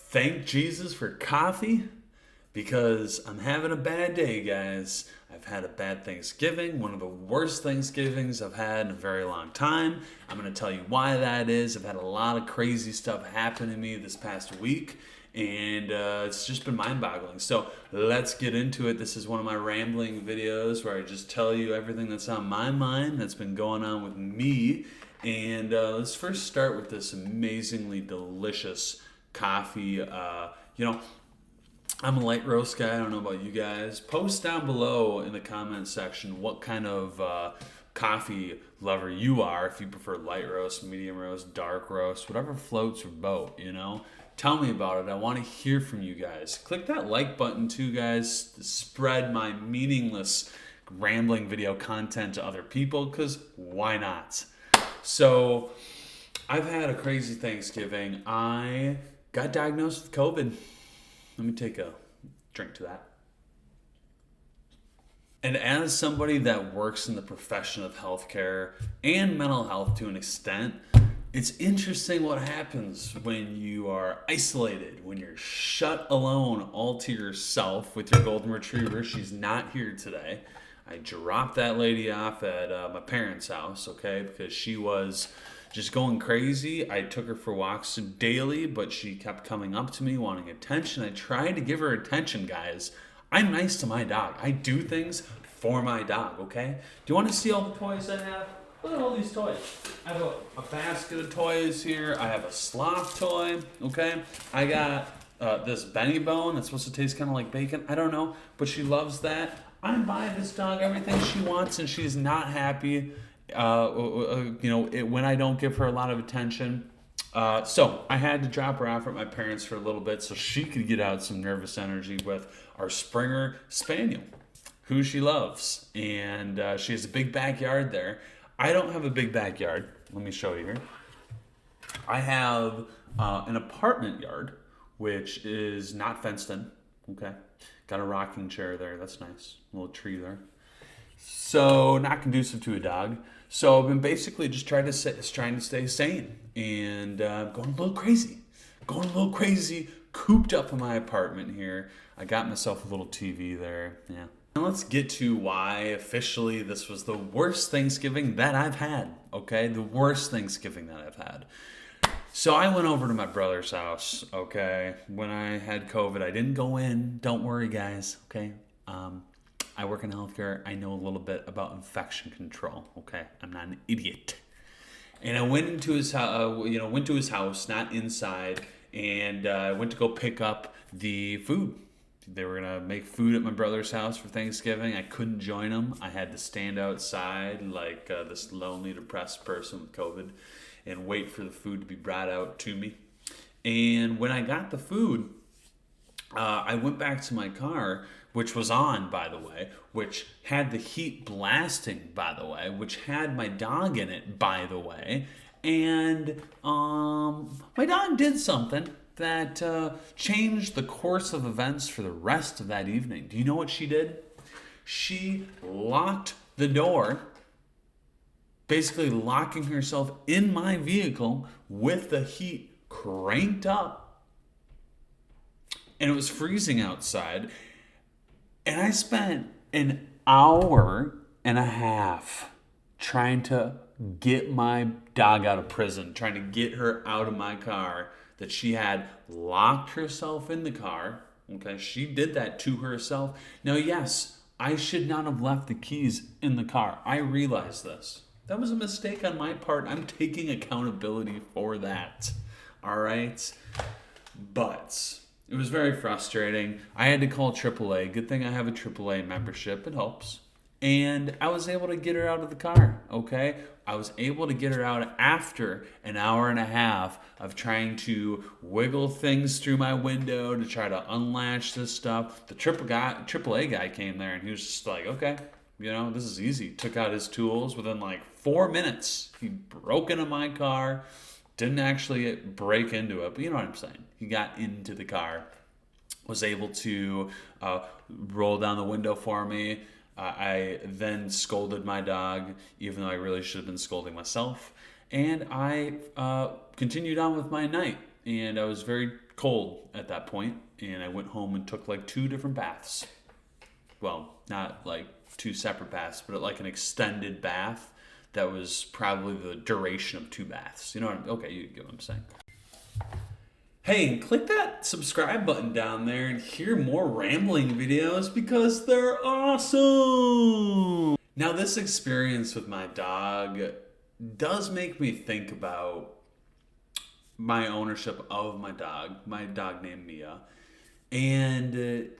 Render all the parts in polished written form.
thank Jesus for coffee because I'm having a bad day, guys. I've had a bad Thanksgiving, one of the worst Thanksgivings I've had in a very long time. I'm going to tell you why that is. I've had a lot of crazy stuff happen to me this past week, and it's just been mind-boggling. So let's get into it. This is one of my rambling videos where I just tell you everything that's on my mind that's been going on with me. And let's first start with this amazingly delicious coffee. I'm a light roast guy. I don't know about you guys. Post down below in the comment section what kind of coffee lover you are. If you prefer light roast, medium roast, dark roast, whatever floats your boat, Tell me about it. I want to hear from you guys. Click that like button too, guys, to spread my meaningless rambling video content to other people, because why not? So, I've had a crazy Thanksgiving. I got diagnosed with COVID. Let me take a drink to that. And as somebody that works in the profession of healthcare and mental health to an extent, it's interesting what happens when you are isolated, when you're shut alone all to yourself with your golden retriever. She's not here today. I dropped that lady off at my parents' house, okay, because she was just going crazy. I took her for walks daily, but she kept coming up to me wanting attention. I tried to give her attention, guys. I'm nice to my dog. I do things for my dog, okay? Do you want to see all the toys I have? Look at all these toys. I have a basket of toys here. I have a sloth toy, okay? I got this Benny Bone. It's supposed to taste kind of like bacon. I don't know, but she loves that. I buy this dog everything she wants, and she's not happy when I don't give her a lot of attention. So I had to drop her off at my parents for a little bit so she could get out some nervous energy with our Springer Spaniel, who she loves. And she has a big backyard there. I don't have a big backyard. Let me show you here. I have an apartment yard, which is not fenced in. Okay. Got a rocking chair there. That's nice. A little tree there. So not conducive to a dog. So I've been basically just trying to stay sane and going a little crazy, cooped up in my apartment here. I got myself a little TV there. Yeah. And let's get to why officially this was the worst Thanksgiving that I've had. Okay, the worst Thanksgiving that I've had. So I went over to my brother's house. Okay, when I had COVID, I didn't go in. Don't worry, guys. Okay. I work in healthcare. I know a little bit about infection control. Okay, I'm not an idiot. And I went into his house, not inside, and I went to go pick up the food. They were gonna make food at my brother's house for Thanksgiving. I couldn't join them. I had to stand outside like this lonely, depressed person with COVID, and wait for the food to be brought out to me. And when I got the food, I went back to my car, which was on, by the way, which had the heat blasting, by the way, which had my dog in it, by the way. And my dog did something that changed the course of events for the rest of that evening. Do you know what she did? She locked the door, basically locking herself in my vehicle with the heat cranked up. And it was freezing outside. And I spent an hour and a half trying to get my dog out of prison, trying to get her out of my car, that she had locked herself in the car. Okay, she did that to herself. Now, yes, I should not have left the keys in the car. I realize this. That was a mistake on my part. I'm taking accountability for that. All right? But it was very frustrating. I had to call AAA. Good thing I have a AAA membership. It helps. And I was able to get her out of the car, okay? I was able to get her out after an hour and a half of trying to wiggle things through my window to try to unlatch this stuff. The AAA guy came there and he was just like, okay, this is easy. Took out his tools within like 4 minutes. He broke into my car, didn't actually break into it, but you know what I'm saying. He got into the car, was able to roll down the window for me. I then scolded my dog, even though I really should have been scolding myself. And I continued on with my night. And I was very cold at that point, and I went home and took like 2 different baths. Well, not like 2 separate baths, but like an extended bath that was probably the duration of 2 baths. You know what okay, you get what I'm saying. Hey, and click that subscribe button down there and hear more rambling videos because they're awesome. Now, this experience with my dog does make me think about my ownership of my dog named Mia, and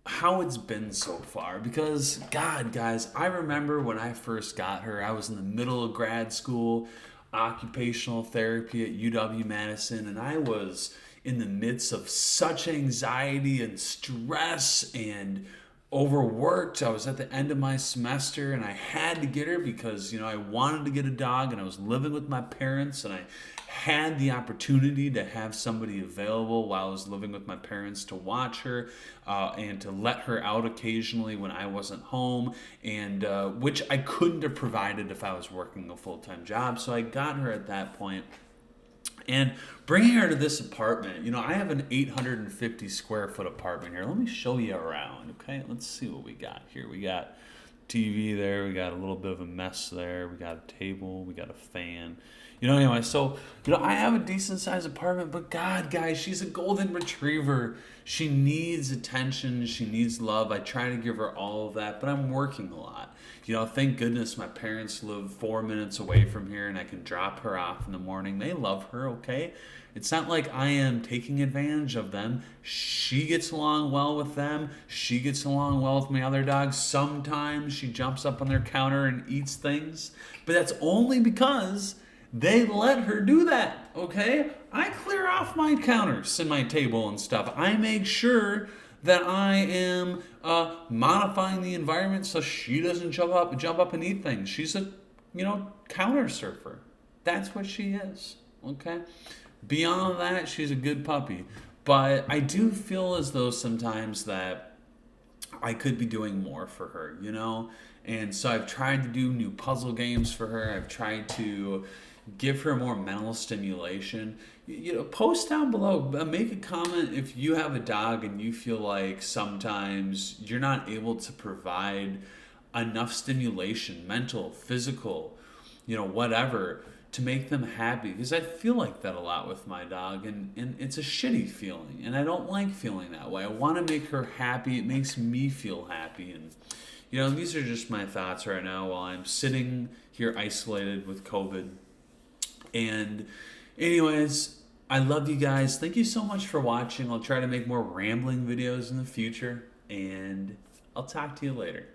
how it's been so far. Because God, guys, I remember when I first got her, I was in the middle of grad school, occupational therapy at UW-Madison, and I was in the midst of such anxiety and stress and overworked. I was at the end of my semester and I had to get her because, I wanted to get a dog, and I was living with my parents, and I had the opportunity to have somebody available while I was living with my parents to watch her and to let her out occasionally when I wasn't home, and which I couldn't have provided if I was working a full-time job. So I got her at that point. And bringing her to this apartment, I have an 850 square foot apartment here. Let me show you around, okay? Let's see what we got here. We got TV there. We got a little bit of a mess there. We got a table. We got a fan. Anyway, so, I have a decent sized apartment, but God, guys, she's a golden retriever. She needs attention. She needs love. I try to give her all of that, but I'm working a lot. Thank goodness my parents live 4 minutes away from here, and I can drop her off in the morning. They love her, okay? It's not like I am taking advantage of them. She gets along well with them. She gets along well with my other dogs. Sometimes she jumps up on their counter and eats things, but that's only because they let her do that, okay? I clear off my counters and my table and stuff. I make sure that I am modifying the environment so she doesn't jump up and eat things. She's a, counter surfer. That's what she is, okay? Beyond that, she's a good puppy. But I do feel as though sometimes that I could be doing more for her, And so I've tried to do new puzzle games for her. I've tried to give her more mental stimulation. Post down below, make a comment if you have a dog and you feel like sometimes you're not able to provide enough stimulation, mental, physical, whatever, to make them happy. Because I feel like that a lot with my dog, and it's a shitty feeling, and I don't like feeling that way. I want to make her happy. It makes me feel happy. And these are just my thoughts right now while I'm sitting here isolated with COVID. And anyways, I love you guys. Thank you so much for watching. I'll try to make more rambling videos in the future, and I'll talk to you later.